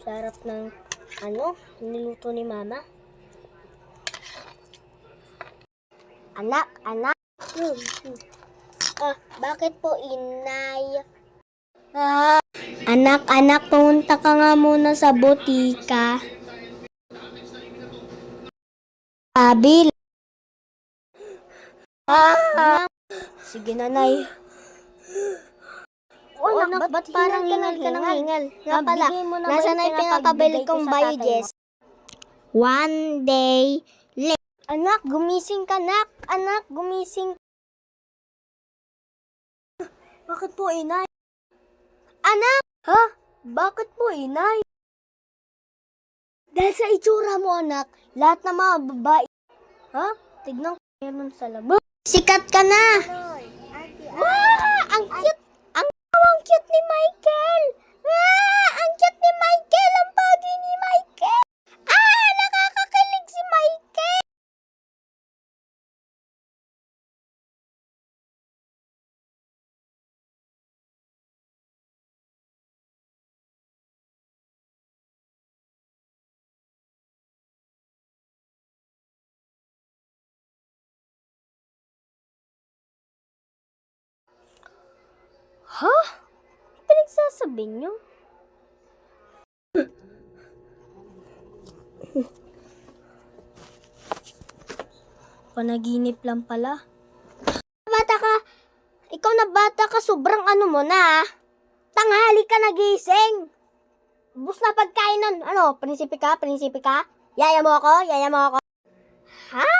Sarap ng niluto ni Mama. Anak. Bakit po, Inay? Anak, pumunta ka nga muna sa botika. Sabi. Sige, Nanay. Anak, ba't parang hingal ka ng hingal? Nga pala, nasa na yung pinapabili kong Bioges? One day late. Anak, gumising ka, nak. Anak, gumising. Bakit po, Inay? Anak! Ha? Bakit po, Inay? Dahil sa itsura mo, anak, lahat ng mga babae. Ha? Tignan ko meron sa labas. Sikat ka na! Ang cute! Ang cute ni Michael! Ang cute ni Michael! Ang pogi ni Michael! Nakakakilig si Michael! Ha? Pinagsasabi niyo? Panaginip lang pala. Bata ka! Ikaw na bata ka, sobrang mo na. Tanghali ka nagising. Bus na pagkain nun. Prinsipe ka? Yaya mo ako? Ha?